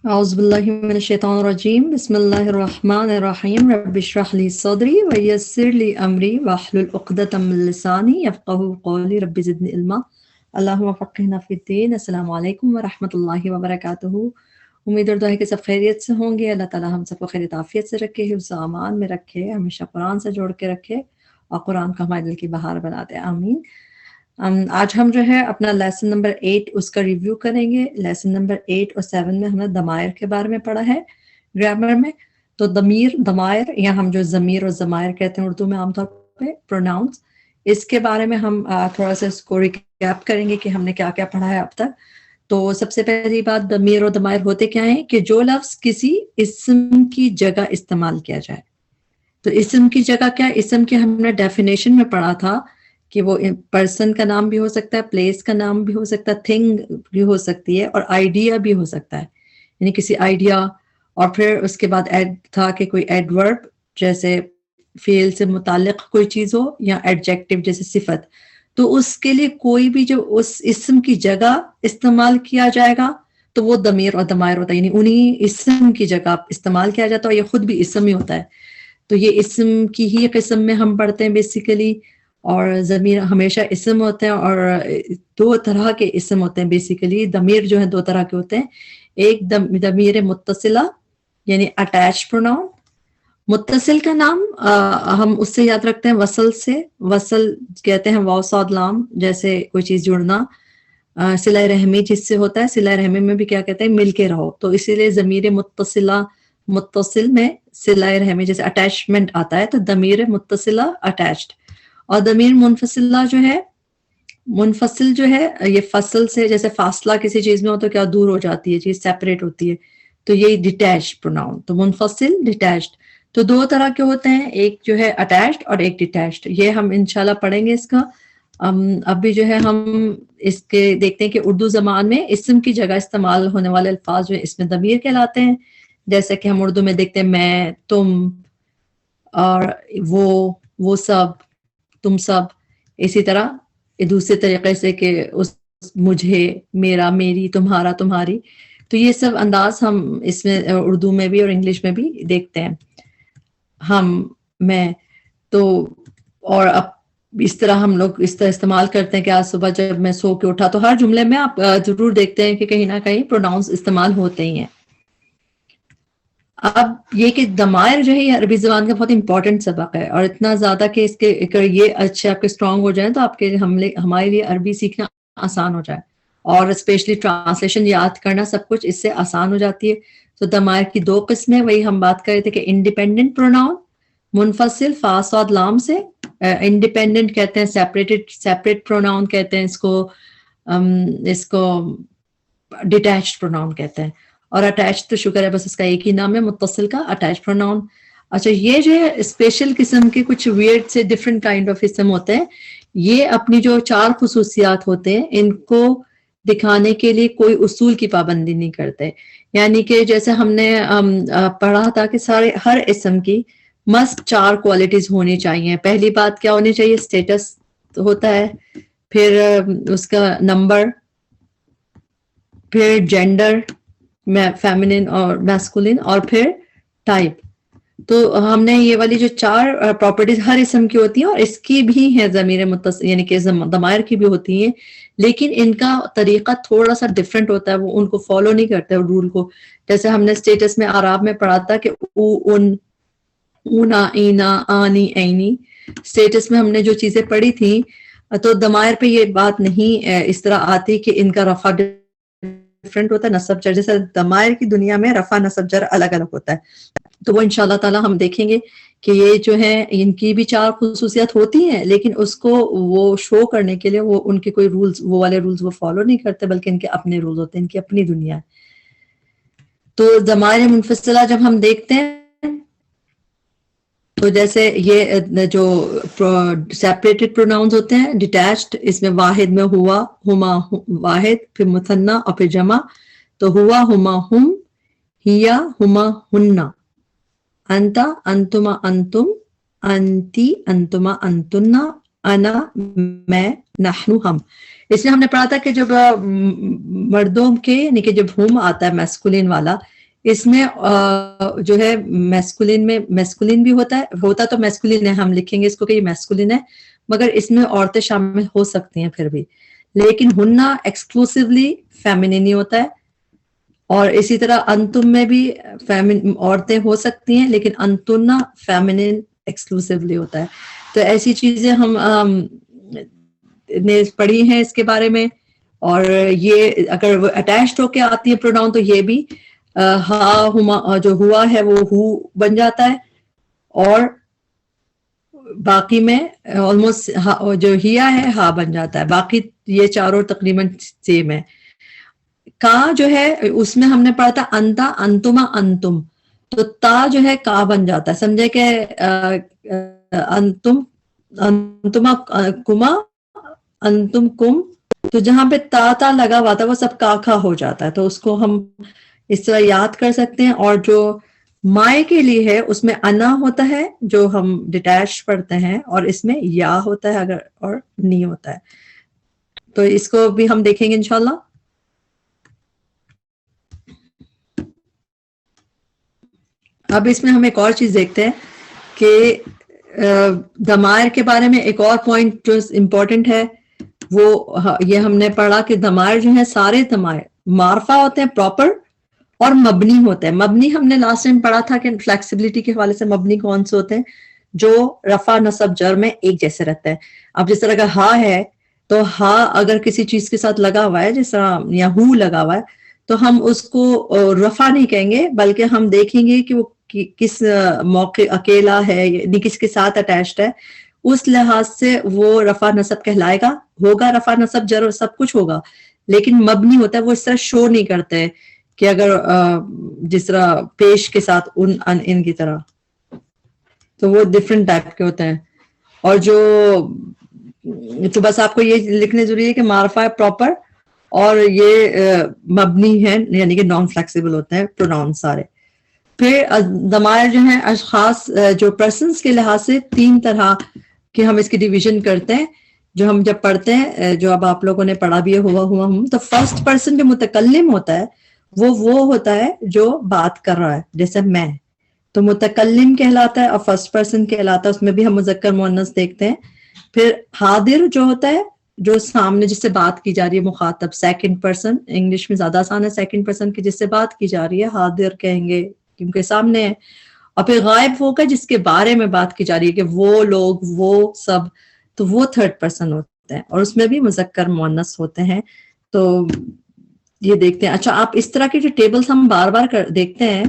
أعوذ بالله من الشيطان الرجيم بسم الله الرحمن الرحيم رب اشرح لي صدري ويسر لي أمري واحلل عقدة من لساني يفقهوا قولي رب زدني علما اللهم فقهنا في الدين السلام علیکم ورحمۃ اللہ وبرکاتہ. امید اور دعا ہے کہ سب خیریت سے ہوں گے. اللہ تعالیٰ ہم سب کو خیریت عافیت سے رکھے, حفظ و امان میں رکھے, ہمیشہ قرآن سے جوڑ کے رکھے اور قرآن کو ہمارے دل کی بہار بنا دے, آمین. آج ہم جو ہے اپنا لیسن نمبر 8 اس کا ریویو کریں گے. لیسن نمبر 8 اور 7 میں ہم نے ضمائر کے بارے میں پڑھا ہے گرامر میں. تو ضمائر یا ہم جو ضمیر اور ضمائر کہتے ہیں اردو میں عام طور پہ پروناؤنس, اس کے بارے میں ہم تھوڑا سا اس کو ریکیپ کریں گے کہ ہم نے کیا کیا پڑھا ہے اب تک. تو سب سے پہلی بات, ضمیر اور ضمائر ہوتے کیا ہیں کہ جو لفظ کسی اسم کی جگہ استعمال کیا جائے. تو اسم کی جگہ کیا, اسم کے ہم نے ڈیفینیشن میں پڑھا تھا کہ وہ پرسن کا نام بھی ہو سکتا ہے, پلیس کا نام بھی ہو سکتا ہے, تھنگ بھی ہو سکتی ہے, اور آئیڈیا بھی ہو سکتا ہے, یعنی کسی آئیڈیا. اور پھر اس کے بعد ایڈ تھا کہ کوئی ایڈورب جیسے فعل سے متعلق کوئی چیز ہو, یا ایڈجیکٹو جیسے صفت. تو اس کے لیے کوئی بھی جو اس اسم کی جگہ استعمال کیا جائے گا تو وہ ضمیر اور ضمائر ہوتا ہے, یعنی انہی اسم کی جگہ استعمال کیا جاتا ہے, اور یہ خود بھی اسم ہی ہوتا ہے. تو یہ اسم کی ہی قسم میں ہم پڑھتے ہیں بیسیکلی. اور ضمیر ہمیشہ اسم ہوتے ہیں, اور دو طرح کے اسم ہوتے ہیں بیسیکلی. ضمیر جو ہیں دو طرح کے ہوتے ہیں, ایک ضمیر متصلہ یعنی اٹیچ پروناؤن. متصل کا نام ہم اس سے یاد رکھتے ہیں وصل سے. وصل کہتے ہیں واو صاد لام, جیسے کوئی چیز جڑنا. صلہ رحمی جس سے ہوتا ہے, صلہ رحمی میں بھی کیا کہتے ہیں مل کے رہو, تو اسی لیے ضمیر متصلہ, متصل میں صلہ رحمی جیسے اٹیچمنٹ آتا ہے, تو ضمیر متصلہ اٹیچڈ. اور ضمیر منفصلہ جو ہے, منفصل جو ہے یہ فصل سے, جیسے فاصلہ کسی چیز میں ہو تو کیا دور ہو جاتی ہے چیز, سیپریٹ ہوتی ہے, تو یہ ڈیٹیچ پروناؤن. تو منفصل ڈیٹیچڈ تو دو طرح کے ہوتے ہیں, ایک جو ہے اٹیچڈ اور ایک ڈیٹیچڈ. یہ ہم انشاءاللہ پڑھیں گے اس کا. ابھی جو ہے ہم اس کے دیکھتے ہیں کہ اردو زبان میں اسم کی جگہ استعمال ہونے والے الفاظ جو ہیں اس میں ضمیر کہلاتے ہیں. جیسے کہ ہم اردو میں دیکھتے ہیں میں, تم, اور وہ سب, تم سب. اسی طرح دوسرے طریقے سے کہ اس, مجھے, میرا, میری, تمہارا, تمہاری. تو یہ سب انداز ہم اس میں اردو میں بھی اور انگلش میں بھی دیکھتے ہیں. ہم, میں, تو اور اب اس طرح ہم لوگ اس طرح استعمال کرتے ہیں کہ آج صبح جب میں سو کے اٹھا, تو ہر جملے میں آپ ضرور دیکھتے ہیں کہ کہیں نہ کہیں پروناؤنس استعمال ہوتے ہی ہیں. اب یہ کہ ضمائر جو ہے یہ عربی زبان کا بہت امپورٹنٹ سبق ہے, اور اتنا زیادہ کہ اس کے یہ اچھے آپ کے اسٹرانگ ہو جائیں تو آپ کے ہمارے لیے عربی سیکھنا آسان ہو جائے, اور اسپیشلی ٹرانسلیشن یاد کرنا سب کچھ اس سے آسان ہو جاتی ہے. تو ضمائر کی دو قسمیں, وہی ہم بات کر رہے تھے کہ انڈیپینڈنٹ پروناؤن منفصل فا صاد لام سے, انڈیپینڈنٹ کہتے ہیں سیپریٹ پروناؤن کہتے ہیں اس کو ڈیٹیچڈ پروناؤن کہتے ہیں. اور اٹیچ تو شکر ہے بس اس کا ایک ہی نام ہے متصل کا, اٹیچ پروناؤن. اچھا, یہ جو ہے اسپیشل قسم کے کچھ ویئرڈ سے ڈفرینٹ کائنڈ آف اسم ہوتے ہیں. یہ اپنی جو 4 خصوصیات ہوتے ہیں ان کو دکھانے کے لیے کوئی اصول کی پابندی نہیں کرتے. یعنی کہ جیسے ہم نے پڑھا تھا کہ ہر اسم کی مست 4 کوالٹیز ہونی چاہیے. پہلی بات کیا ہونی چاہیے, اسٹیٹس ہوتا ہے, پھر اس کا نمبر, پھر جینڈر فیمینن اور میسکولین, اور پھر ٹائپ. تو ہم نے یہ والی جو 4 پراپرٹیز ہر اسم کی ہوتی ہیں, اور اس کی بھی ہیں ضمیر متصل یعنی کہ ضمائر کی بھی ہوتی ہیں, لیکن ان کا طریقہ تھوڑا سا ڈفرینٹ ہوتا ہے, وہ ان کو فالو نہیں کرتے رول کو. جیسے ہم نے اسٹیٹس میں اعراب میں پڑھا تھا کہ او, ان, اونا, اینا, آنی, اینی. اسٹیٹس میں ہم نے جو چیزیں پڑھی تھیں, تو ضمائر پہ یہ بات نہیں اس طرح آتی کہ ان کا رفع ڈفرینٹ ہوتا ہے, نصب جر. جیسے ضمائر کی دنیا میں رفع نصب جر الگ الگ ہوتا ہے. تو وہ انشاءاللہ تعالی ہم دیکھیں گے کہ یہ جو ہے ان کی بھی 4 خصوصیات ہوتی ہیں, لیکن اس کو وہ شو کرنے کے لیے وہ ان کے کوئی رولز, وہ والے رولز وہ فالو نہیں کرتے, بلکہ ان کے اپنے رولز ہوتے ہیں, ان کی اپنی دنیا ہے. تو ضمائر منفصلہ جب ہم دیکھتے ہیں تو جیسے یہ جو سیپریٹڈ پروناؤنز ہوتے ہیں ڈیٹیچڈ, اس میں واحد میں ہوا, ہما, واحد, پھر مثنیٰ اور پھر جمع. تو ہوا, ہما, ہم, ہیا, ہما, ہننا, انتا, انتما, انتم, انتی, انتما, انتنا, انا, میں, نحنو ہم. اس میں ہم نے پڑھا تھا کہ جب مردوں کے یعنی کہ جب ہم آتا ہے میسکولین والا، اس میں جو ہے میسکولین میں میسکولین بھی ہوتا تو میسکولین ہے، ہم لکھیں گے اس کو کہ یہ میسکولین ہے، مگر اس میں عورتیں شامل ہو سکتی ہیں پھر بھی، لیکن ہننا ایکسکلوسیولی فیمینین ہی ہوتا ہے. اور اسی طرح انتم میں بھی عورتیں ہو سکتی ہیں لیکن انتنا فیمینین ایکسکلوسیولی ہوتا ہے. تو ایسی چیزیں ہم نے پڑھی ہیں اس کے بارے میں. اور یہ اگر وہ اٹیچڈ ہو کے آتی ہے پروناؤن تو یہ بھی ہا ہما جو ہوا ہے وہ ہو بن جاتا ہے، اور باقی میں آلموسٹ جو ہیا ہے ہا بن جاتا ہے. باقی یہ چاروں تقریباً سیم ہے. کا جو ہے اس میں ہم نے پڑھا تھا انتا انتما انتم، تو تا جو ہے کا بن جاتا ہے. سمجھے کہ انتم انتما کما انتم کم، تو جہاں پہ تا لگا ہوا تھا وہ سب کا کھا ہو جاتا ہے. تو اس کو ہم اس طرح یاد کر سکتے ہیں. اور جو مائے کے لیے ہے اس میں انا ہوتا ہے جو ہم ڈیٹیچ پڑھتے ہیں، اور اس میں یا ہوتا ہے اگر اور نی ہوتا ہے. تو اس کو بھی ہم دیکھیں گے انشاءاللہ. اب اس میں ہم ایک اور چیز دیکھتے ہیں کہ ضمائر کے بارے میں ایک اور پوائنٹ جو امپورٹنٹ ہے وہ یہ ہم نے پڑھا کہ ضمائر جو ہیں سارے ضمائر معرفہ ہوتے ہیں پراپر اور مبنی ہوتے ہیں. مبنی ہم نے لاسٹ ٹائم پڑھا تھا کہ فلیکسیبلٹی کے حوالے سے مبنی کون سے ہوتے ہیں؟ جو رفع نصب جر میں ایک جیسے رہتے ہیں. اب جس طرح کا ہا ہے تو ہا اگر کسی چیز کے ساتھ لگا ہوا ہے جس طرح یا ہو لگا ہوا ہے تو ہم اس کو رفع نہیں کہیں گے، بلکہ ہم دیکھیں گے کہ وہ کس موقع اکیلا ہے یعنی کس کے ساتھ اٹیچڈ ہے، اس لحاظ سے وہ رفع نصب کہلائے گا. ہوگا رفع نصب جر سب کچھ ہوگا لیکن مبنی ہوتا ہے، وہ اس طرح شو نہیں کرتے کہ اگر جس طرح پیش کے ساتھ ان کی طرح، تو وہ ڈفرینٹ ٹائپ کے ہوتے ہیں. اور جو تو بس آپ کو یہ لکھنے ضروری ہے کہ معرفہ ہے پراپر، اور یہ مبنی ہے یعنی کہ نان فلیکسیبل ہوتے ہیں پروناؤن سارے. پھر ضمائر جو ہیں اشخاص جو پرسنس کے لحاظ سے تین طرح کہ ہم اس کی ڈیویژن کرتے ہیں جو ہم جب پڑھتے ہیں، جو اب آپ لوگوں نے پڑھا بھی ہوا ہم. تو فرسٹ پرسن جو متکلم ہوتا ہے وہ ہوتا ہے جو بات کر رہا ہے، جیسے میں، تو متکلم کہلاتا ہے اور فرسٹ پرسن کہلاتا ہے. اس میں بھی ہم مذکر مؤنث دیکھتے ہیں. پھر حاضر جو ہوتا ہے جو سامنے جس سے بات کی جا رہی ہے مخاطب، سیکنڈ پرسن. انگلش میں زیادہ آسان ہے سیکنڈ پرسن کی، جس سے بات کی جا رہی ہے حاضر کہیں گے کیونکہ سامنے ہے. اور پھر غائب ہوگا جس کے بارے میں بات کی جا رہی ہے کہ وہ لوگ وہ سب، تو وہ تھرڈ پرسن ہوتے ہیں، اور اس میں بھی مذکر مؤنث ہوتے ہیں. تو یہ دیکھتے ہیں. اچھا، آپ اس طرح کے جو ٹیبلز ہم بار بار دیکھتے ہیں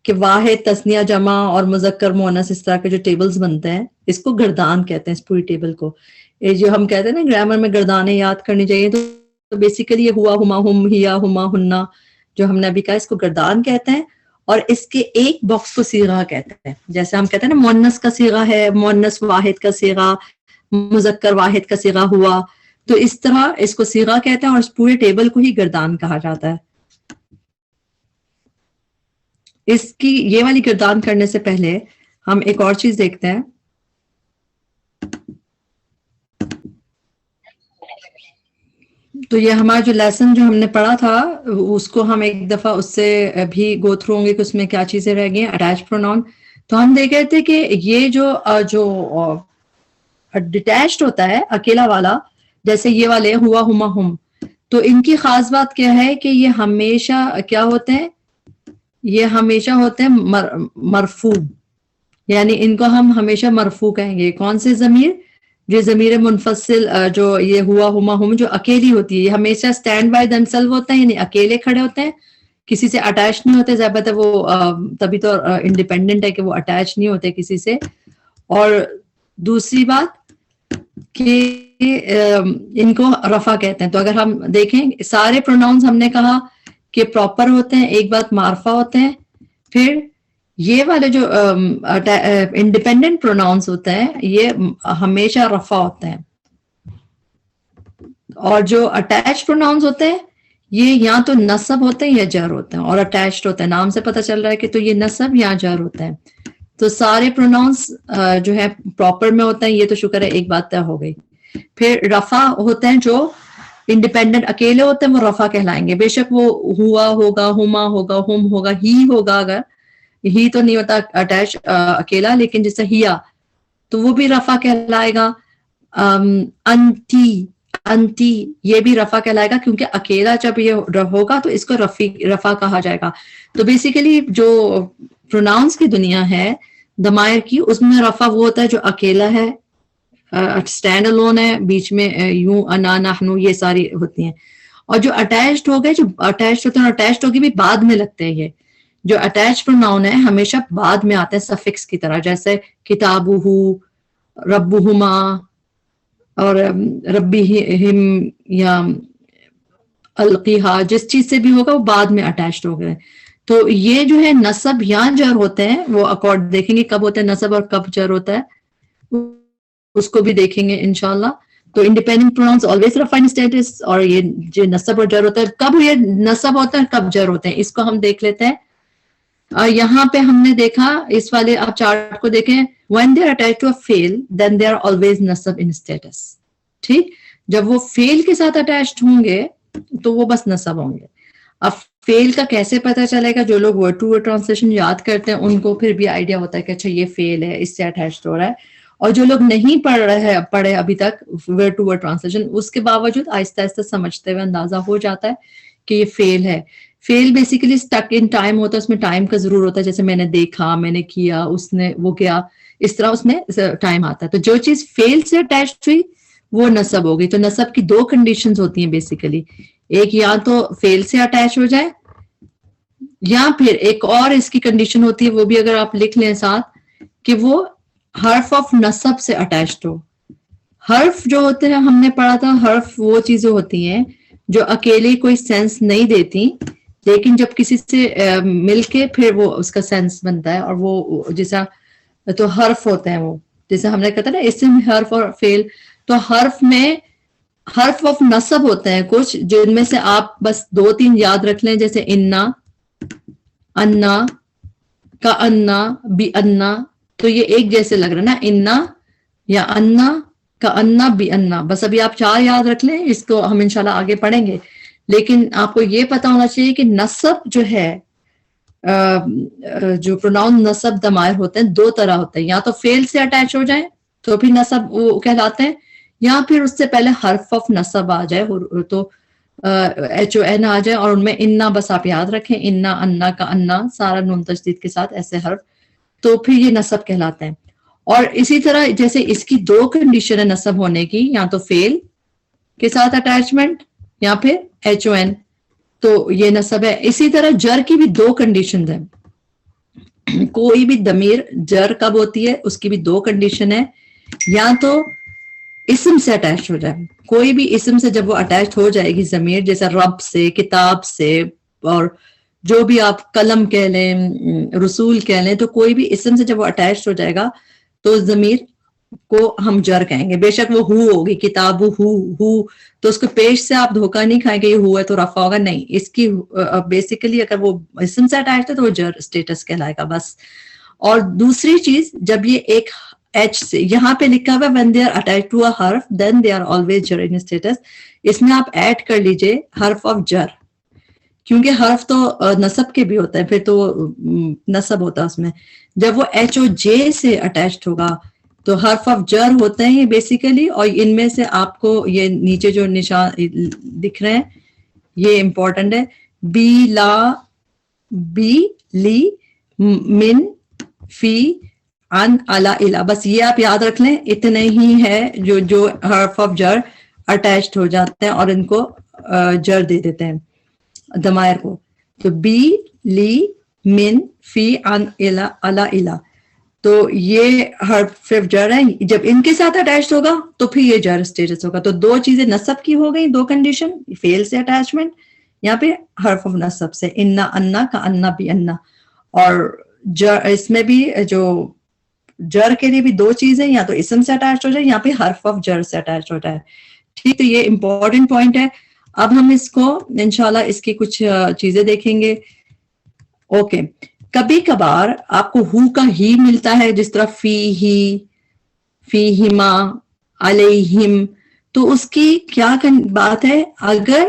کہ واحد، تثنیہ، جمع اور مذکر مؤنث، اس طرح کے جو ٹیبلز بنتے ہیں اس کو گردان کہتے ہیں. اس پوری ٹیبل کو یہ جو ہم کہتے ہیں نا گرامر میں گردانیں یاد کرنی چاہیے، تو بیسیکلی یہ ہوا، ہما، ہم، ہیا، ہما، ہننا جو ہم نے ابھی کہا اس کو گردان کہتے ہیں. اور اس کے ایک باکس کو صیغہ کہتے ہیں. جیسے ہم کہتے ہیں نا مؤنث کا صیغہ ہے، مؤنث واحد کا صیغہ، مذکر واحد کا صیغہ ہوا، تو اس طرح اس کو صیغہ کہتے ہیں اور اس پورے ٹیبل کو ہی گردان کہا جاتا ہے. اس کی یہ والی گردان کرنے سے پہلے ہم ایک اور چیز دیکھتے ہیں. تو یہ ہمارا جو لیسن جو ہم نے پڑھا تھا اس کو ہم ایک دفعہ اس سے بھی گو تھرو ہوں گے کہ اس میں کیا چیزیں رہ گئی ہیں. اٹیچ پروناؤن، تو ہم دیکھ رہے تھے کہ یہ جو ڈیٹیچڈ ہوتا ہے اکیلا والا، جیسے یہ والے ہوا، ہما، ہم، تو ان کی خاص بات کیا ہے کہ یہ ہمیشہ کیا ہوتے ہیں؟ یہ ہمیشہ ہوتے ہیں مرفوع، یعنی ان کو ہم ہمیشہ مرفوع کہیں گے. کون سے ضمیر؟ جو ضمیر منفصل، جو یہ ہوا، ہما، ہم، جو اکیلی ہوتی ہے، یہ ہمیشہ اسٹینڈ بائی دیم سیلف ہوتے ہیں، یعنی اکیلے کھڑے ہوتے ہیں، کسی سے اٹیچ نہیں ہوتے. ضابط ہے وہ تبھی تو انڈیپینڈنٹ ہے کہ وہ اٹیچ نہیں ہوتے کسی سے. اور دوسری بات کہ ان کو رفع کہتے ہیں. تو اگر ہم دیکھیں سارے پروناؤنز ہم نے کہا کہ پراپر ہوتے ہیں، ایک بات معرفہ ہوتے ہیں. پھر یہ والے جو انڈیپینڈنٹ پروناؤنس ہوتے ہیں یہ ہمیشہ رفع ہوتے ہیں. اور جو اٹیچ پروناؤنس ہوتے ہیں یہ یا تو نصب ہوتے ہیں یا جر ہوتے ہیں، اور اٹیچڈ ہوتے ہیں. نام سے پتہ چل رہا ہے کہ تو یہ نصب یا جر ہوتے ہیں. تو سارے پروناؤنس جو ہے پراپر میں ہوتے ہیں. یہ تو شکر ہے ایک بات طے ہو گئی. پھر رفع ہوتے ہیں جو انڈیپینڈنٹ اکیلے ہوتے ہیں وہ رفع کہلائیں گے، بے شک وہ ہوا ہوگا، ہما ہوگا، ہم ہوگا، ہی ہوگا، اگر ہی تو نہیں ہوتا اٹیچ اکیلا، لیکن جیسے ہیا تو وہ بھی رفع کہلائے گا. انتی، انتی یہ بھی رفع کہلائے گا کیونکہ اکیلا جب یہ ہوگا تو اس کو رفع کہا جائے گا. تو بیسیکلی جو پروناؤنس کی دنیا ہے ضمائر کی، اس میں رفع وہ ہوتا ہے جو اکیلا ہے، اسٹینڈ الون ہے، بیچ میں یوں انا نحنو یہ ساری ہوتی ہیں. اور جو اٹیچڈ ہو گئے، جو اٹیچڈ ہوتے ہیں، اٹیچڈ ہوگی بھی بعد میں لگتے ہیں. یہ جو اٹیچ پروناؤن ہے ہمیشہ بعد میں آتے ہیں سفکس کی طرح، جیسے کتابہ، ربہما اور ربہم یا القیہا، جس چیز سے بھی ہوگا وہ بعد میں اٹیچڈ ہو گئے. تو یہ جو ہے نصب یا جر ہوتے ہیں، وہ اکارڈ دیکھیں گے کب ہوتے ہیں نصب اور کب جر ہوتا ہے، اس کو بھی دیکھیں گے انشاءاللہ. تو انڈیپینڈنٹ پروناؤنس آلویز رفع ان اسٹیٹس، اور یہ جو نصب اور جر ہوتا ہے کب یہ نصب ہوتا ہے کب جر ہوتے ہیں اس کو ہم دیکھ لیتے ہیں. یہاں پہ ہم نے دیکھا اس والے آپ چارٹ کو دیکھیں، when they are attached to a fail then they are always نصب in status. ٹھیک، جب وہ فیل کے ساتھ اٹیچڈ ہوں گے تو وہ بس نصب ہوں گے. اب فیل کا کیسے پتہ چلے گا؟ جو لوگ ورڈ ٹو ورڈ ٹرانسلیشن یاد کرتے ہیں ان کو پھر بھی آئیڈیا ہوتا ہے کہ اچھا یہ فیل ہے، اس سے اٹیچڈ ہو رہا ہے. اور جو لوگ نہیں پڑھے ابھی تک ورڈ ٹو ورڈ ٹرانسلیشن، اس کے باوجود آہستہ آہستہ سمجھتے ہوئے اندازہ ہو جاتا ہے کہ یہ فیل ہے. فیل بیسیکلی اسٹک ان ٹائم ہوتا ہے، اس میں ٹائم کا ضرور ہوتا ہے، جیسے میں نے دیکھا، میں نے کیا، اس نے وہ کیا، اس طرح اس میں ٹائم آتا ہے. تو جو چیز فیل سے اٹیچڈ ہوئی وہ نصب ہوگی. تو نصب کی دو کنڈیشنز ہوتی ہیں بیسیکلی، ایک یا تو فیل سے اٹیچ ہو جائے، یا پھر ایک اور اس کی کنڈیشن ہوتی ہے، وہ بھی اگر آپ لکھ لیں ساتھ، کہ وہ حرف آف نصب سے اٹیچڈ ہو. حرف جو ہوتے ہیں ہم نے پڑھا تھا، حرف وہ چیزیں ہوتی ہیں جو اکیلے کوئی سینس نہیں دیتی، لیکن جب کسی سے مل کے پھر وہ اس کا سینس بنتا ہے. اور وہ جیسا تو حرف ہوتے ہیں، وہ جیسے ہم نے کہا تھا نا اسم، حرف اور فعل. تو حرف میں حرف آف نصب ہوتے ہیں کچھ، جن میں سے آپ بس 2-3 یاد رکھ لیں، جیسے انا، انا، کا انا، بی انا. تو یہ ایک جیسے لگ رہا ہے نا، انا یا انا، کا انا، بی انا. بس ابھی آپ 4 یاد رکھ لیں، اس کو ہم انشاءاللہ آگے پڑھیں گے. لیکن آپ کو یہ پتا ہونا چاہیے کہ نصب جو ہے، جو پروناؤن نصب ضمائر ہوتے ہیں 2 طرح ہوتے ہیں، یا تو فعل سے اٹیچ ہو جائیں تو پھر نصب وہ کہلاتے ہیں، یا پھر اس سے پہلے حرف آف نصب آ جائے تو ایچ او این آ جائے، اور ان میں انا بس آپ یاد رکھیں، انا، انا، کا انا، سارا نون تشدید کے ساتھ ایسے حرف، تو پھر یہ نصب کہلاتے ہیں. اور اسی طرح جیسے اس کی 2 کنڈیشن ہے نصب ہونے کی، یا تو فعل کے ساتھ اٹیچمنٹ یا پھر ایچ او این، تو یہ نصب ہے. اسی طرح جر کی بھی 2 کنڈیشنز ہیں. کوئی بھی ضمیر جر کب ہوتی ہے اس کی بھی 2 کنڈیشن ہے، یا تو اسم سے اٹیچ ہو جائے. کوئی بھی اسم سے جب وہ اٹیچ ہو جائے گی ضمیر، جیسے رب سے، کتاب سے، اور جو بھی آپ قلم کہہ لیں، رسول کہہ لیں، تو کوئی بھی اسم سے جب وہ اٹیچ ہو جائے گا تو ضمیر کو ہم جر کہیں گے. بے شک وہ ہو ہوگی، کتاب ہو، تو اس کو پیش سے آپ دھوکہ نہیں کھائیں گے یہ ہوا ہے تو رفع ہوگا، نہیں. اس کی بیسیکلی اگر وہ اسم سے اٹیچ ہے تو وہ جر اسٹیٹس کہلائے گا بس. اور دوسری چیز، جب یہ ایک ایچ سے یہاں پہ لکھا ہوا when they are attached to a حرف then they are always jar in status، اس میں آپ ایڈ کر لیجئے حرف آف جر، کیونکہ حرف تو نصب کے بھی ہوتا ہے، پھر تو نصب ہوتا ہے اس میں. جب وہ ایچ او جے سے اٹیچڈ ہوگا تو حرف آف جر ہوتے ہیں یہ بیسیکلی. اور ان میں سے آپ کو یہ نیچے جو نشان دکھ رہے ہیں یہ امپورٹنٹ ہے، بی، لا، بی، لی، من، فی، ان، الا، الا. بس یہ آپ یاد رکھ لیں، اتنے ہی ہے جو حرف آف جر اٹیچڈ ہو جاتے ہیں اور ان کو جر دے دیتے ہیں ضمائر کو. تو بی، لی، من، فی، ان، الا، الا، الا. تو یہ حرف جر ہیں، جب ان کے ساتھ اٹیچڈ ہوگا تو پھر یہ جر اسٹیٹس ہوگا. تو 2 چیزیں نصب کی ہو گئی، 2 کنڈیشن، فعل سے اٹیچمنٹ یا پھر حرف آف نصب سے، انا، انا، کا انا، بی انا. اور جر اس میں بھی جو جر کے لیے بھی 2 چیزیں، یا تو اسم سے اٹیچ ہو جائے یا پھر حرف آف جر سے اٹیچ ہو جائے. ٹھیک، تو یہ امپورٹنٹ پوائنٹ ہے. اب ہم اس کو انشاءاللہ اس کی کچھ چیزیں دیکھیں گے. اوکے، کبھی کبھار آپ کو ہو کا ہی ملتا ہے، جس طرح فی ہی، فی ہما، علیہم. تو اس کی کیا بات ہے؟ اگر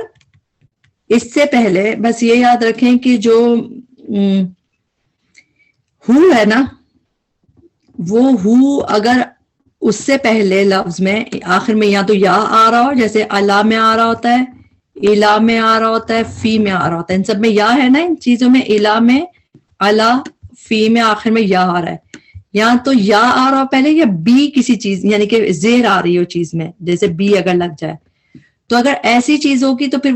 اس سے پہلے بس یہ یاد رکھیں کہ جو ہو ہے نا، وہ ہو اگر اس سے پہلے لفظ میں آخر میں یا تو یا آ رہا ہو، جیسے الا میں آ رہا ہوتا ہے، الا میں آ رہا ہوتا ہے، فی میں آ رہا ہوتا ہے، ان سب میں یا ہے نا، ان چیزوں میں الا میں، الا، فی میں آخر میں یا آ رہا ہے، یا تو یا آ رہا ہو پہلے، یا بی کسی چیز یعنی کہ زیر آ رہی ہو چیز میں، جیسے بی اگر لگ جائے تو اگر ایسی چیز ہوگی تو پھر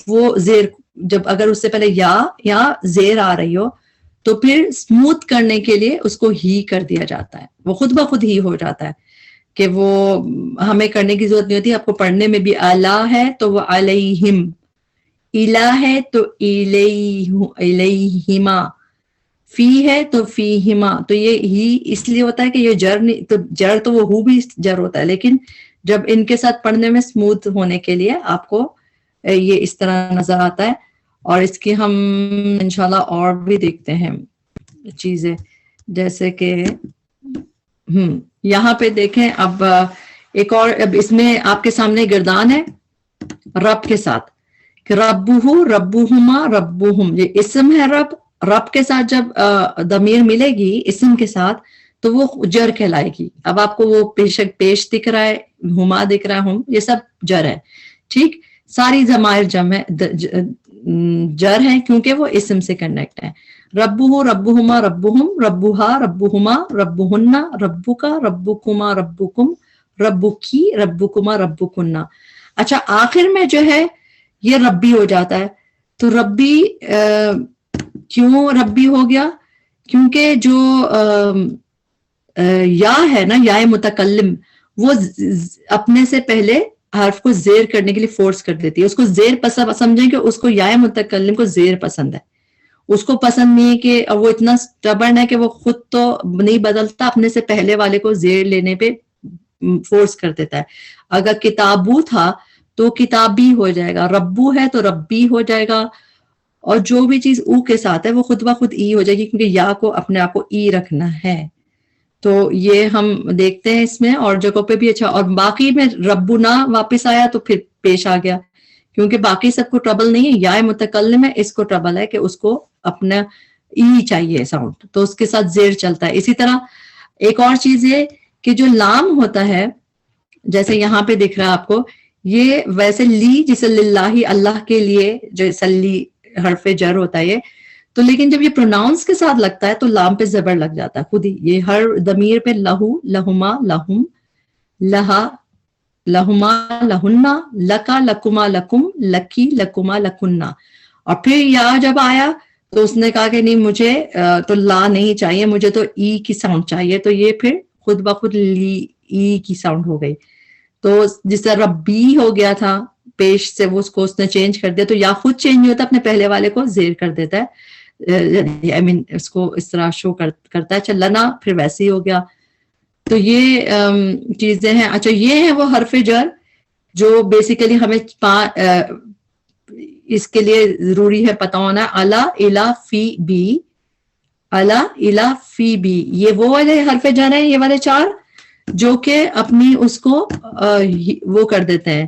وہ زیر، جب اگر اس سے پہلے یا زیر آ رہی ہو تو پھر اسموتھ کرنے کے لیے اس کو ہی کر دیا جاتا ہے، وہ خود بخود ہی ہو جاتا ہے کہ وہ ہمیں کرنے کی ضرورت نہیں ہوتی. آپ کو پڑھنے میں بھی الا ہے تو وہ علیہم، الا ہے تو الیہما، فی ہے تو فیہما. تو یہ ہی اس لیے ہوتا ہے کہ یہ جر نہیں، تو جر تو وہ ہو بھی جر ہوتا ہے، لیکن جب ان کے ساتھ پڑھنے میں اسموتھ ہونے کے لیے آپ کو یہ اس طرح نظر آتا ہے. اور اس کی ہم انشاءاللہ اور بھی دیکھتے ہیں چیزیں، جیسے کہ یہاں پہ دیکھیں اب ایک اور، اب اس میں آپ کے سامنے گردان ہے رب کے ساتھ، کہ ربہ ربہما ربہم، یہ اسم ہے رب. رب کے ساتھ جب ضمیر ملے گی اسم کے ساتھ تو وہ جر کہلائے گی. اب آپ کو وہ پیش دکھ رہا ہے، ہما دکھ رہا ہے، ہم، یہ سب جر ہے. ٹھیک، ساری ضمائر جر ہیں کیونکہ وہ اسم سے کنیکٹ ہے. ربہ ربہما ربہم، ربہا ربہما ربہن، ربک ربکما ربکم، ربکی ربکما ربکن. اچھا آخر میں جو ہے یہ ربی ہو جاتا ہے. تو ربی کیوں ربی ہو گیا؟ کیونکہ جو یا ہے نا، یا متکلم، وہ اپنے سے پہلے حرف کو زیر کرنے کے لیے فورس کر دیتی ہے. اس کو زیر پسند، سمجھیں کہ اس کو یا متکلم کو زیر پسند ہے. اس کو پسند نہیں کہ وہ اتنا سٹبرن ہے کہ وہ خود تو نہیں بدلتا، اپنے سے پہلے والے کو زیر لینے پہ فورس کر دیتا ہے. اگر کتابو تھا تو کتابی ہو جائے گا، ربو ہے تو ربی ہو جائے گا، اور جو بھی چیز او کے ساتھ ہے وہ خود بخود ای ہو جائے گی، کیونکہ یا کو اپنے آپ کو ای رکھنا ہے. تو یہ ہم دیکھتے ہیں اس میں اور جگہوں پہ بھی. اچھا، اور باقی میں ربنا واپس آیا تو پھر پیش آ گیا، کیونکہ باقی سب کو ٹربل نہیں ہے، یا متکلم ہے اس کو ٹربل ہے کہ اس کو اپنا ای چاہیے ساؤنڈ، تو اس کے ساتھ زیر چلتا ہے. اسی طرح ایک اور چیز یہ کہ جو لام ہوتا ہے، جیسے یہاں پہ دکھ رہا ہے آپ کو، یہ ویسے لی جسے للہ، اللہ کے لیے جو سلی حرف جر ہوتا ہے یہ تو، لیکن جب یہ پروناؤنس کے ساتھ لگتا ہے تو لام پہ زبر لگ جاتا ہے خود ہی. یہ ہر ضمیر پہ لہو، لہما، لہم، لہا، لہما، لہنا، لکا، لکما، لکم، لکی، لکما، لکنہ. اور پھر یا جب آیا تو اس نے کہا کہ نہیں مجھے تو لا نہیں چاہیے، مجھے تو ای کی ساؤنڈ چاہیے، تو یہ پھر خود بخود لی ای کی ساؤنڈ ہو گئی. تو جس طرح ربی ہو گیا تھا پیش سے، وہ اس نے چینج کر دیا، تو یا خود چینج نہیں ہوتا، اپنے پہلے والے کو زیر کر دیتا ہے، اس کو اس طرح شو کرتا ہے. اچھا لنا پھر ویسے ہی ہو گیا. تو یہ چیزیں ہیں. اچھا یہ ہے وہ حرف جر جو بیسیکلی ہمیں اس کے لیے ضروری ہے پتہ ہونا. الا، الا، فی، بی، الا، الا، فی، بی، یہ وہ والے حرف جر ہیں، یہ والے چار جو کہ اپنی اس کو وہ کر دیتے ہیں،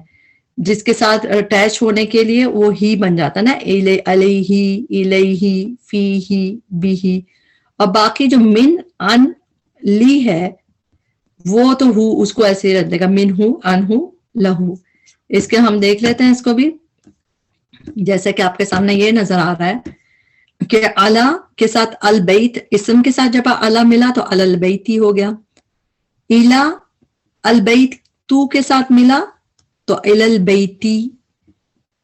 جس کے ساتھ اٹیچ ہونے کے لیے وہ ہی بن جاتا ہے نا، علیہ، الیہ، فیہ، بیہ. اور باقی جو من، ان، لی ہے وہ تو ہو، اس کو ایسے ہی رکھ دے گا، من ہوں، ان ہوں، لہو. اس کے ہم دیکھ لیتے ہیں اس کو بھی، جیسے کہ آپ کے سامنے یہ نظر آ رہا ہے کہ الا کے ساتھ البیت، اسم کے ساتھ جب الا ملا تو البیتی ہو گیا. الا البیت تو کے ساتھ ملا تو البیتی.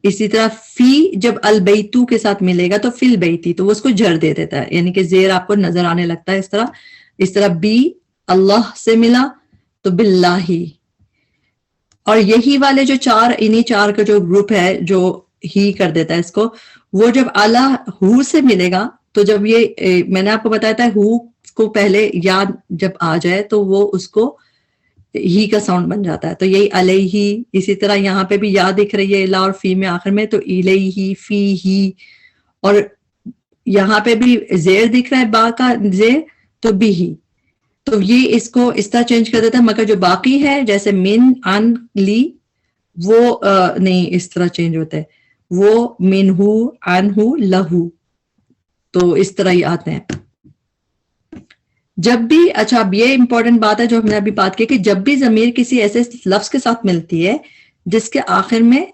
اسی طرح فی جب البیتو کے ساتھ ملے گا تو فی البیتی، تو وہ اس کو جر دے دیتا ہے، یعنی کہ زیر آپ کو نظر آنے لگتا ہے اس طرح. اس طرح بی اللہ سے ملا تو باللہ. اور یہی والے جو چار، انہی چار کا جو گروپ ہے جو ہی کر دیتا ہے اس کو، وہ جب اعلیٰ ہو سے ملے گا تو جب یہ میں نے آپ کو بتایا تھا ہو کو پہلے یاد جب آ جائے تو وہ اس کو ہی کا ساؤنڈ بن جاتا ہے. تو یہی علیہ. اسی طرح یہاں پہ بھی یا دکھ رہی ہے الا اور فی میں آخر میں، تو الیہ، فی ہی. اور یہاں پہ بھی زیر دکھ رہا ہے با کا زیر تو بھی ہی. تو یہ اس کو اس طرح چینج کر دیتا ہے. مگر جو باقی ہے جیسے من، ان، لی، وہ نہیں اس طرح چینج ہوتا ہے، وہ منہو عنہو لہو، تو اس طرح ہی آتے ہیں جب بھی. اچھا اب یہ امپورٹنٹ بات ہے جو ہم نے ابھی بات کی کہ جب بھی ضمیر کسی ایسے لفظ کے ساتھ ملتی ہے جس کے آخر میں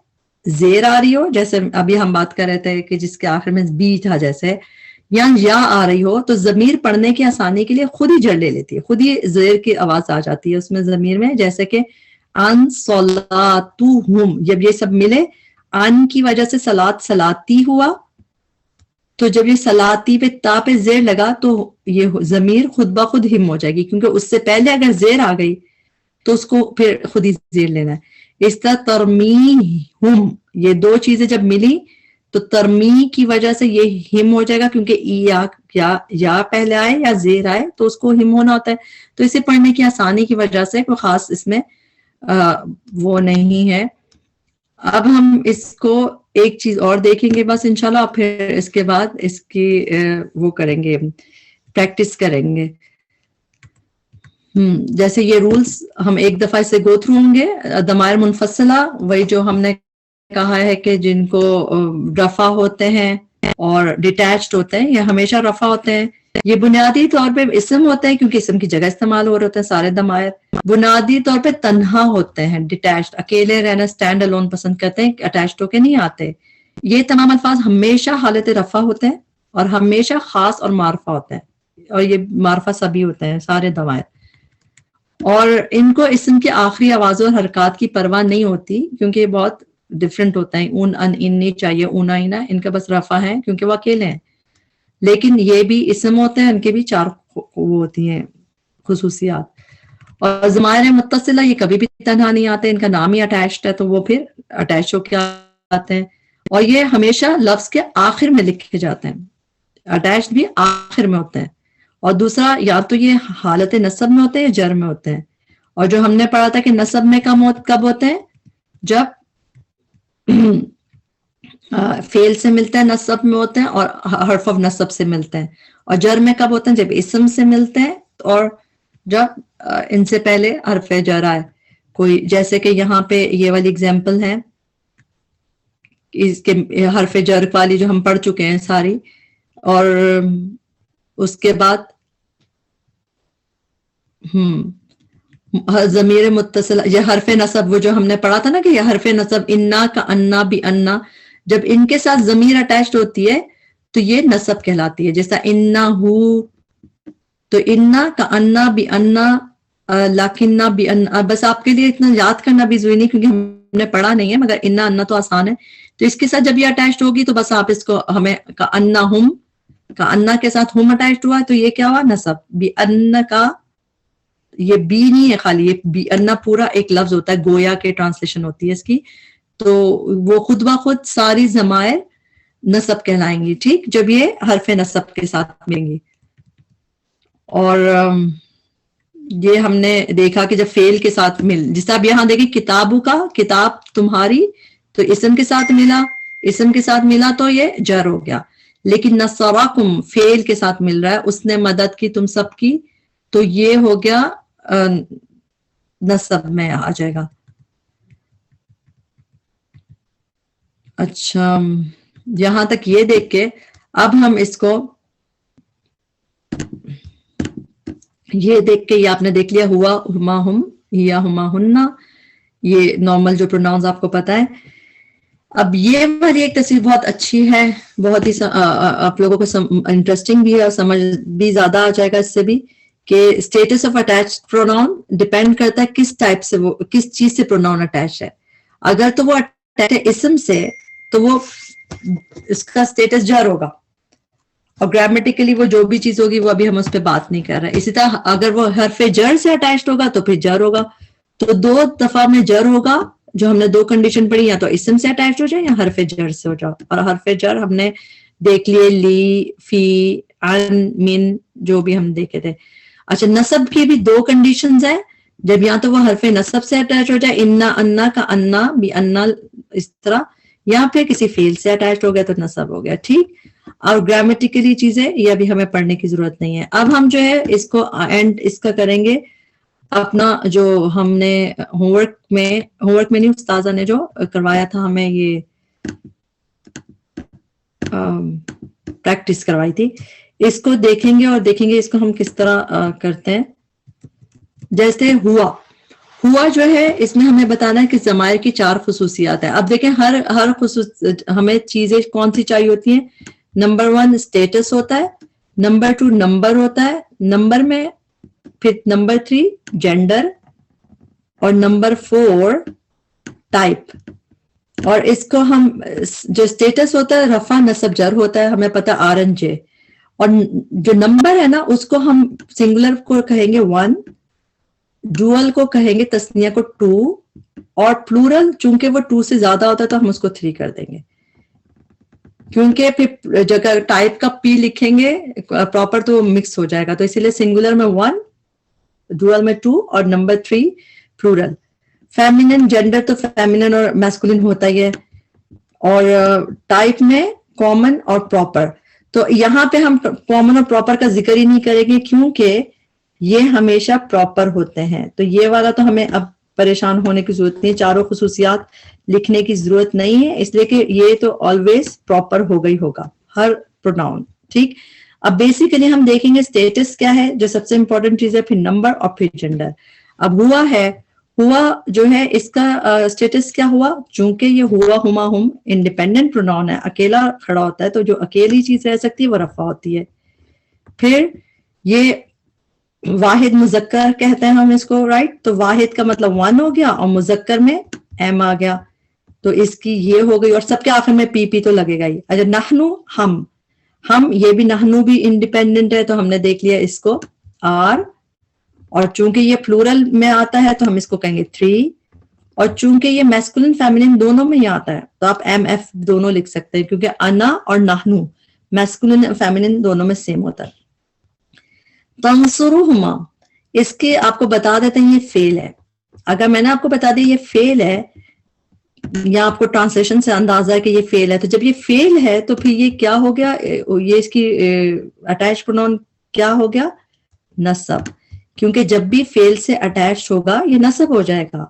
زیر آ رہی ہو، جیسے ابھی ہم بات کر رہے تھے کہ جس کے آخر میں بی تھا جیسے، یا آ رہی ہو، تو ضمیر پڑھنے کی آسانی کے لیے خود ہی جڑ لے لیتی ہے، خود ہی زیر کی آواز آ جاتی ہے اس میں ضمیر میں. جیسے کہ ان صلاتہم، جب یہ سب ملے، ان کی وجہ سے صلات صلاتی ہوا، تو جب یہ صلاتی پہ تا پہ زیر لگا تو یہ ضمیر خود بخود ہم ہو جائے گی، کیونکہ اس سے پہلے اگر زیر آ گئی تو اس کو پھر خود ہی زیر لینا ہے. اس طرح ترمیہم، یہ دو چیزیں جب ملی تو ترمی کی وجہ سے یہ ہم ہو جائے گا، کیونکہ یا پہلے آئے یا زیر آئے تو اس کو ہم ہونا ہوتا ہے. تو اسے پڑھنے کی آسانی کی وجہ سے کوئی خاص اس میں وہ نہیں ہے. اب ہم اس کو ایک چیز اور دیکھیں گے بس انشاءاللہ، پھر اس کے بعد اس کی وہ کریں گے، پریکٹس کریں گے. جیسے یہ رولز ہم ایک دفعہ سے گو تھرو ہوں گے. ضمائر منفصلہ وہی جو ہم نے کہا ہے کہ جن کو رفع ہوتے ہیں اور ڈیٹیچڈ ہوتے ہیں، یہ ہمیشہ رفع ہوتے ہیں. یہ بنیادی طور پہ اسم ہوتے ہیں کیونکہ اسم کی جگہ استعمال ہو رہے ہوتے ہیں سارے ضمائر. بنیادی طور پہ تنہا ہوتے ہیں، ڈیٹیچڈ، اکیلے رہنا، اسٹینڈ الون پسند کرتے ہیں، اٹیچڈ ہو کے نہیں آتے. یہ تمام الفاظ ہمیشہ حالت رفع ہوتے ہیں اور ہمیشہ خاص اور معرفہ ہوتے ہیں، اور یہ معرفہ سبھی ہوتے ہیں سارے ضمائر. اور ان کو اسم کے آخری آوازوں اور حرکات کی پرواہ نہیں ہوتی کیونکہ یہ بہت ڈفرینٹ ہوتا ہے. ان نہیں چاہیے، اونا اینا، ان کا بس رفع ہے کیونکہ وہ اکیلے ہیں. لیکن یہ بھی اسم ہوتے ہیں، ان کے بھی 4 وہ ہوتی ہیں خصوصیات. اور ضمائر متصلہ یہ کبھی بھی تنہا نہیں آتے، ان کا نام ہی اٹیچڈ ہے تو وہ پھر اٹیچ ہو کے آتے ہیں. اور یہ ہمیشہ لفظ کے آخر میں لکھے جاتے ہیں، اٹیچڈ بھی آخر میں ہوتے ہیں. اور دوسرا، یا تو یہ حالت نصب میں ہوتے ہیں یا جر میں ہوتے ہیں. اور جو ہم نے پڑھا تھا کہ نصب میں کب ہوتے ہیں، جب فعل سے ملتے ہیں نصب میں ہوتے ہیں، اور حرف آف نصب سے ملتے ہیں. اور جر میں کب ہوتے ہیں، جب اسم سے ملتے ہیں اور جب ان سے پہلے حرف جر آئے کوئی. جیسے کہ یہاں پہ یہ والی اگزامپل ہے اس کے حرف جر والی جو ہم پڑھ چکے ہیں ساری. اور اس کے بعد ضمیر متصل، یہ حرف نصب، وہ جو ہم نے پڑھا تھا نا کہ یہ حرف نصب انا کا انا بھی انا، جب ان کے ساتھ ضمیر اٹیچڈ ہوتی ہے تو یہ نصب کہلاتی ہے. جیسا انا ہو، تو انا کا انا بھی انا، لاکنہ بھی انا. بس آپ کے لیے اتنا یاد کرنا بھی ضروری نہیں کیونکہ ہم نے پڑھا نہیں ہے، مگر انا انا تو آسان ہے. تو اس کے ساتھ جب یہ اٹیچڈ ہوگی تو بس آپ اس کو ہمیں کا انا ہم، کا انا کے ساتھ ہم اٹیچڈ ہوا تو یہ کیا ہوا، نصب. بھی ان کا، یہ بی نہیں ہے خالی، یہ بی انا پورا ایک لفظ ہوتا ہے، گویا کے ٹرانسلیشن ہوتی ہے اس کی. تو وہ خود بخود ساری ضمائر نصب کہلائیں گی، ٹھیک، جب یہ حرف نصب کے ساتھ ملیں گی. اور یہ ہم نے دیکھا کہ جب فعل کے ساتھ جیسے اب یہاں دیکھیں کتابوں کا، کتاب تمہاری، تو اسم کے ساتھ ملا، اسم کے ساتھ ملا تو یہ جر ہو گیا. لیکن نصرکم فعل کے ساتھ مل رہا ہے، اس نے مدد کی تم سب کی، تو یہ ہو گیا نصب میں آ جائے گا. اچھا یہاں تک یہ دیکھ کے اب ہم اس کو یہ دیکھ کے، یہ آپ نے دیکھ لیا ہوا، ہما ہم، یا ہما ہننا، یہ نارمل جو پروناؤنز آپ کو پتا ہے. اب یہ والی ایک تصویر بہت اچھی ہے، بہت ہی آپ لوگوں کو انٹرسٹنگ بھی ہے اور سمجھ بھی زیادہ آ جائے گا اس سے بھی، کہ status of attach pronoun depend کرتا ہے کس ٹائپ سے، وہ کس چیز سے پروناؤن اٹیچ ہے. اگر تو وہ اٹیچ ہے اسم سے تو وہ اس کا اسٹیٹس جر ہوگا، اور گرامیٹیکلی وہ جو بھی چیز ہوگی وہ ابھی ہم اس پہ بات نہیں کر رہے. اسی طرح اگر وہ حرف جر سے اٹیچڈ ہوگا تو پھر جر ہوگا. تو 2 دفعہ میں جر ہوگا، جو ہم نے 2 کنڈیشن پڑھی، یا تو اسم سے اٹیچ ہو جائے یا حرف جر سے ہو جائے. اور حرف جر ہم نے دیکھ لیے، لی، فی، ان، من، جو بھی ہم دیکھے تھے. اچھا نصب کی بھی 2 کنڈیشنز ہیں، جب یا تو وہ حرف نصب سے اٹیچ ہو جائے، انا انا کا انا بھی انا اس طرح، یا پھر کسی فعل سے اٹیچ ہو گیا تو نصب ہو گیا، ٹھیک. اور گرامیٹیکلی چیزیں یہ ابھی ہمیں پڑھنے کی ضرورت نہیں ہے. اب ہم جو ہے اس کو اینڈ اس کا کریں گے اپنا جو ہم نے ہوم ورک میں نہیں، استاذہ نے جو کروایا تھا ہمیں، یہ پریکٹس کروائی تھی، اس کو دیکھیں گے اور دیکھیں گے اس کو ہم کس طرح کرتے ہیں. جیسے ہوا جو ہے، اس میں ہمیں بتانا ہے کہ ضمائر کی 4 خصوصیات ہیں. اب دیکھیں ہر ہمیں چیزیں کون سی چاہیے ہوتی ہیں. نمبر 1 اسٹیٹس ہوتا ہے، نمبر 2 نمبر ہوتا ہے، نمبر میں پھر نمبر 3 جینڈر، اور نمبر 4 ٹائپ. اور اس کو ہم جو اسٹیٹس ہوتا ہے رفع نصب جر ہوتا ہے، ہمیں پتہ آر این جے. اور جو نمبر ہے نا، اس کو ہم سنگولر کو کہیں گے 1، ڈوئل کو کہیں گے تسنیہ کو 2، اور پلورل چونکہ وہ 2 سے زیادہ ہوتا ہے تو ہم اس کو 3 کر دیں گے، کیونکہ پھر جگہ ٹائپ کا پی لکھیں گے پراپر تو مکس ہو جائے گا. تو اسی لیے سنگولر میں 1، ڈوئل میں 2، اور نمبر 3 پلورل. فیمینن جینڈر تو فیمینن اور میسکولن ہوتا ہی ہے، اور ٹائپ میں کامن اور پراپر. تو یہاں پہ ہم کامن اور پراپر کا ذکر ہی نہیں کریں گے کیونکہ یہ ہمیشہ پراپر ہوتے ہیں. تو یہ والا تو ہمیں اب پریشان ہونے کی ضرورت نہیں، 4 خصوصیات لکھنے کی ضرورت نہیں ہے، اس لیے کہ یہ تو آلویز پراپر ہو گئی ہوگا ہر پروناؤن. ٹھیک. اب بیسیکلی ہم دیکھیں گے اسٹیٹس کیا ہے جو سب سے امپورٹنٹ چیز ہے، پھر نمبر اور پھر جینڈر. اب ہوا جو ہے اس کا اسٹیٹس کیا ہوا، چونکہ یہ ہوا ہما ہم انڈیپینڈنٹ پروناؤن ہے، اکیلا کھڑا ہوتا ہے، تو جو اکیلی چیز رہ سکتی ہے وہ رفع ہوتی ہے. پھر یہ واحد مذکر کہتے ہیں ہم اس کو، رائٹ. تو واحد کا مطلب 1 ہو گیا، اور مذکر میں ایم آ گیا، تو اس کی یہ ہو گئی. اور سب کے آخر میں پی تو لگے گا ہی. اچھا نحنو ہم یہ بھی نحنو بھی انڈیپینڈنٹ ہے، تو ہم نے دیکھ لیا اس کو آر، اور چونکہ یہ پلورل میں آتا ہے تو ہم اس کو کہیں گے 3، اور چونکہ یہ میسکولن فیمینن دونوں میں ہی آتا ہے تو آپ ایم ایف دونوں لکھ سکتے ہیں، کیونکہ انا اور نحنو میسکولن فیمینن دونوں میں سیم ہوتا ہے. تنصرہما، اس کے آپ کو بتا دیتے ہیں یہ فعل ہے. اگر میں نے آپ کو بتا دی یہ فعل ہے، یا آپ کو ٹرانسلیشن سے اندازہ ہے کہ یہ فعل ہے، تو جب یہ فعل ہے تو پھر یہ کیا ہو گیا، یہ اس کی اٹیچ پروناؤن کیا ہو گیا، نصب. کیونکہ جب بھی فعل سے اٹیچ ہوگا یہ نصب ہو جائے گا.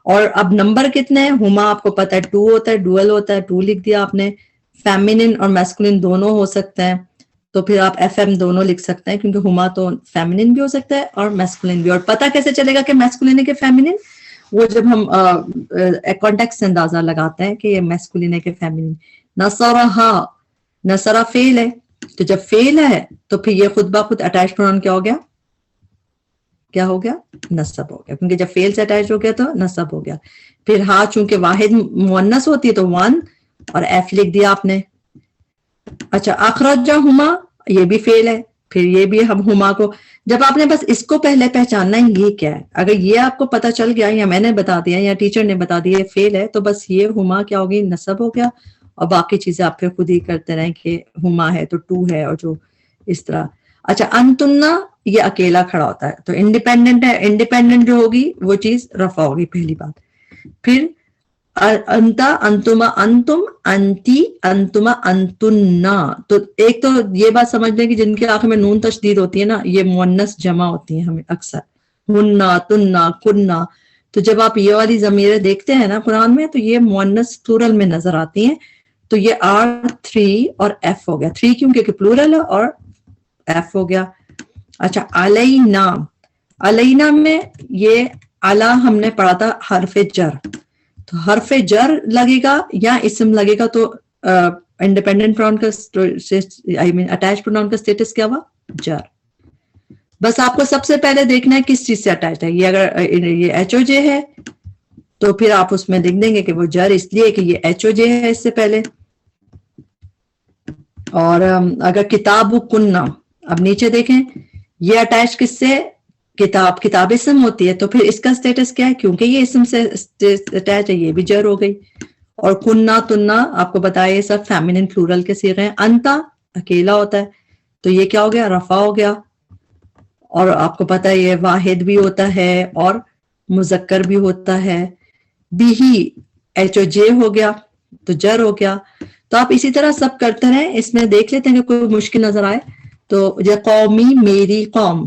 اور اب نمبر کتنے ہیں، ہما آپ کو پتا ہے 2 ہوتا ہے، ڈوئل ہوتا ہے 2 لکھ دیا آپ نے. فیمینن اور میسکولن دونوں ہو سکتے ہیں، تو پھر آپ ایف ایم دونوں لکھ سکتے ہیں، کیونکہ ہما تو فیمینن بھی ہو سکتا ہے اور میسکولن بھی. اور پتہ کیسے چلے گا کہ میسکولن ہے کہ فیمینن، وہ جب ہم کانٹیکٹ سے اندازہ لگاتے ہیں کہ یہ میسکولن ہے کہ فیمینن. نصرہا، نصرہ فعل ہے، تو جب فعل ہے تو پھر یہ خود بخود اٹیچ پروناؤن کیا ہو گیا، نصب ہو گیا، کیونکہ جب فعل سے اٹیچ ہو گیا تو نصب ہو گیا. پھر ہاں چونکہ واحد مؤنث ہوتی ہے تو 1 اور ایف لکھ دیا آپ نے. اچھا اخرجہما، یہ بھی فعل ہے، پھر یہ بھی ہم ہما کو، جب آپ نے بس اس کو پہلے پہچاننا ہے یہ کیا ہے. اگر یہ آپ کو پتا چل گیا، یا میں نے بتا دیا یا ٹیچر نے بتا دیا یہ فعل ہے، تو بس یہ ہما کیا ہوگی، نصب ہو گیا. اور باقی چیزیں آپ پھر خود ہی کرتے رہیں کہ ہما ہے تو 2 ہے، اور جو اس طرح. اچھا انتنا، یہ اکیلا کھڑا ہوتا ہے تو انڈیپینڈنٹ ہے، انڈیپینڈنٹ جو ہوگی وہ چیز رفع ہوگی پہلی بات. پھر انتا، انتما، انتم، انتی، انتما، انتنا. تو ایک تو یہ بات سمجھ لیں کہ جن کے آخر میں نون تشدید ہوتی ہے نا، یہ مؤنث جمع ہوتی ہیں ہمیں اکثر، ہننا، تننا، کننا. تو جب آپ یہ والی ضمیریں دیکھتے ہیں نا قرآن میں، تو یہ مؤنث پلورل میں نظر آتی ہیں. تو یہ R3 اور F ہو گیا، 3 کیونکہ پلورل ہے اور F ہو گیا. اچھا علینا، علینا میں یہ علا ہم نے پڑھا تھا حرف جر، تو حرف جر لگے گا یا اسم لگے گا تو انڈیپینڈنٹ پروناؤن کا اٹیچ پروناؤن کا اسٹیٹس کیا ہوا، جر. بس آپ کو سب سے پہلے دیکھنا ہے کس چیز سے اٹیچ ہے. یہ اگر یہ ایچ او جے ہے تو پھر آپ اس میں لکھ دیں گے کہ وہ جر اس لیے کہ یہ ایچ او جے ہے اس سے پہلے. اور اگر کتاب کننا، اب نیچے دیکھیں یہ اٹیچ کس سے، کتاب اسم ہوتی ہے، تو پھر اس کا سٹیٹس کیا ہے، کیونکہ یہ اسم سے اٹیچ ہے یہ بھی جر ہو گئی. اور کننا، تننا آپ کو بتایا یہ سب فیمینن پلورل کے صیغے ہیں. انتا اکیلا ہوتا ہے تو یہ کیا ہو گیا، رفع ہو گیا. اور آپ کو پتا ہے یہ واحد بھی ہوتا ہے اور مذکر بھی ہوتا ہے. بھی ایچ او جے ہو گیا تو جر ہو گیا. تو آپ اسی طرح سب کرتے رہیں، اس میں دیکھ لیتے ہیں کہ کوئی مشکل نظر آئے تو. قومی، میری قوم،